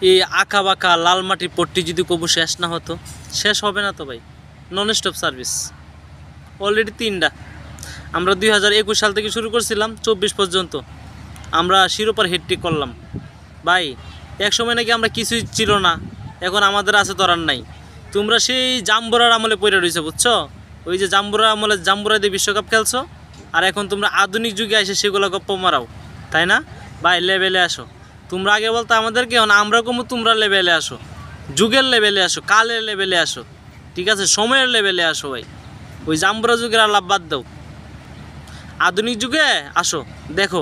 এই আঁকা বাঁকা লাল মাটির পট্টি যদি কবু শেষ না হতো, শেষ হবে না তো ভাই। নন স্টপ সার্ভিস অলরেডি 3টা। আমরা 2021 সাল থেকে শুরু করছিলাম, 24 পর্যন্ত আমরা শিরোপার হেডট্রিক করলাম ভাই। এক সময় নাকি আমরা কিছুই ছিল না, এখন আমাদের আছে তরার নাই। তোমরা সেই জাম্বুরার আমলে পড়ে রয়েছে, বুঝছো? ওই যে জাম্বুরার আমলে জাম্বুরা দিয়ে বিশ্বকাপ খেলছো, আর এখন তোমরা আধুনিক যুগে এসে সেগুলো গপ্প মারাও, তাই না ভাই? লেভেলে আসো। তোমরা আগে বলতো আমাদেরকে, এখন আমরা কমু, তোমরা লেভেলে আসো, যুগের লেভেলে আসো, কালের লেভেলে আসো, ঠিক আছে? সময়ের লেভেলে আসো ভাই। ওই জাম্বুরা যুগের আলাপ বাদ দাও, আধুনিক যুগে আসো। দেখো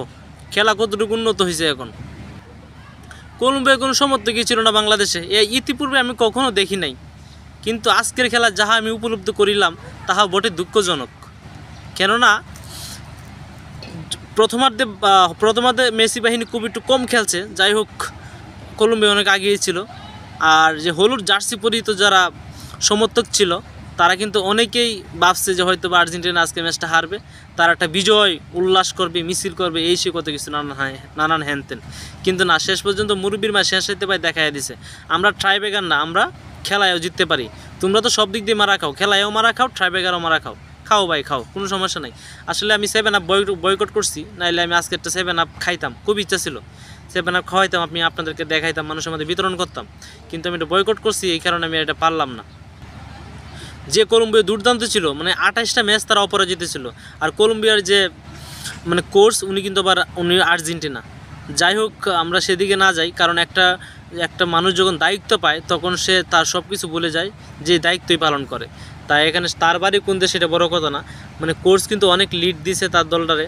খেলা কতটুকু উন্নত হয়েছে এখন। কলম্বিয়ার কোনো সমর্থকই ছিল না বাংলাদেশে, ইতিপূর্বে আমি কখনো দেখি নাই। কিন্তু আজকের খেলা যাহা আমি উপলব্ধি করিলাম তাহা বটে দুঃখজনক। কেননা প্রথমার্ধে মেসি বাহিনী খুব একটু কম খেলছে, যাই হোক কলম্বিয়া অনেক আগিয়ে ছিল। আর যে হলুদ জার্সি পরিহিত যারা সমর্থক ছিল, তারা কিন্তু অনেকেই ভাবছে যে হয়তো বা আর্জেন্টিনা আজকে ম্যাচটা হারবে, তারা একটা বিজয় উল্লাস করবে, মিছিল করবে, এই সে কত কিছু নানান হ্যানতেন। কিন্তু না, শেষ পর্যন্ত মুরব্বির মা শেষ হইতে পাই দেখাই দিছে আমরা ট্রাইব্রেকার না, আমরা খেলায়ও জিততে পারি। তোমরা তো সব দিক দিয়ে মারা খাও, খেলায়ও মারা খাও, ট্রাইব্রেকারও মারা খাও। খাও ভাই খাও, কোনো সমস্যা নাই। আসলে আমি 7 আপ বয়কট করছি, নাইলে আমি আজকে একটা 7 আপ খাইতাম, খুব ইচ্ছা ছিল 7 আপ খাওয়াইতাম, আমি আপনাদেরকে দেখাইতাম, মানুষের মধ্যে বিতরণ করতাম। কিন্তু আমি এটা বয়কট করছি, এই কারণে আমি এটা পারলাম না। যে কলম্বিয়া দুর্দান্ত ছিল, মানে 28টা ম্যাচ তারা অপরাজিত ছিল। আর কলম্বিয়ার যে মানে কোচ, উনি কিন্তু আবার উনি আর্জেন্টিনা। যাই হোক, আমরা সেদিকে না যাই, কারণ একটা মানুষ যখন দায়িত্ব পায় তখন সে তার সব কিছু ভুলে যায়, যে দায়িত্বই পালন করে। তাই এখানে তার বাড়ি কোন দেশে সেটা বড় কথা না, মানে কোচ কিন্তু অনেক লিড দিয়েছে তার দলটারে,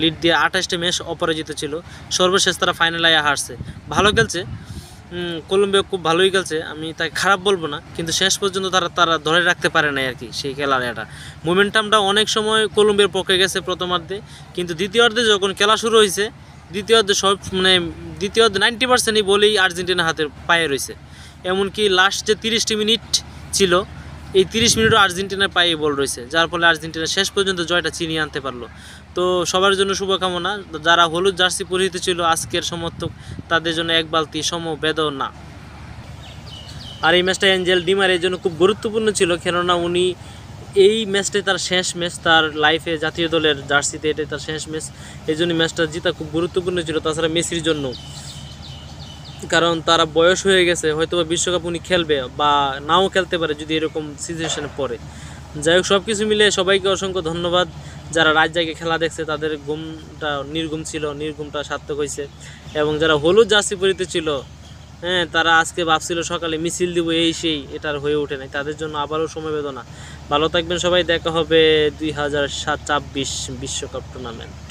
লিড দিয়ে 28টা ম্যাচ অপরাজিত ছিল। সর্বশেষ তারা ফাইনালে হারছে, ভালো খেলছে। কলম্বিয়া খুব ভালোই খেলছে, আমি তাকে খারাপ বলবো না, কিন্তু শেষ পর্যন্ত তারা ধরে রাখতে পারে নাই আর কি সেই খেলার এটা মোমেন্টামটা। অনেক সময় কলম্বিয়ার পক্ষে গেছে প্রথমার্ধে, কিন্তু দ্বিতীয়ার্ধে যখন খেলা শুরু হয়েছে, দ্বিতীয়ার্ধে 90%ই বলেই আর্জেন্টিনা হাতের পায়ে রয়েছে। এমনকি লাস্ট যে 30টি মিনিট ছিল, এই 30 মিনিটও আর্জেন্টিনার পায়ে বল রয়েছে, যার ফলে আর্জেন্টিনা শেষ পর্যন্ত জয়টা ছিনিয়ে আনতে পারলো। তো সবার জন্য শুভকামনা। যারা হলুদ জার্সি পরিহিত ছিল আজকের সমর্থক, তাদের জন্য এক বালতি সমবেদনা। আর এই ম্যাচটা অ্যাঞ্জেল ডি মারিয়ার জন্য খুব গুরুত্বপূর্ণ ছিল, কেননা উনি এই ম্যাচটাই তার শেষ ম্যাচ তার লাইফে, জাতীয় দলের জার্সিতে এটাই তার শেষ ম্যাচ। এই জন্য ম্যাচটা জিতা খুব গুরুত্বপূর্ণ ছিল। তাছাড়া মেসির জন্য, কারণ তারা বয়স হয়ে গেছে, হয়তো বা বিশ্বকাপ উনি খেলবে বা নাও খেলতে পারে যদি এরকম সিচুয়েশনে পড়ে। যাই হোক, সব কিছু মিলে সবাইকে অসংখ্য ধন্যবাদ। যারা রাত জায়গায় খেলা দেখছে তাদের ঘুমটা নির্ঘুম ছিল, নির্ঘুমটা সার্থক হয়েছে। এবং যারা হলুদ জার্সি পরিহিত ছিল, হ্যাঁ, তারা আজকে ভাবছিল সকালে মিছিল দিব, এই সেই, এটার হয়ে ওঠে নাই, তাদের জন্য আবারও সমবেদনা। ভালো থাকবেন সবাই, দেখা হবে 2026 বিশ্বকাপ টুর্নামেন্ট।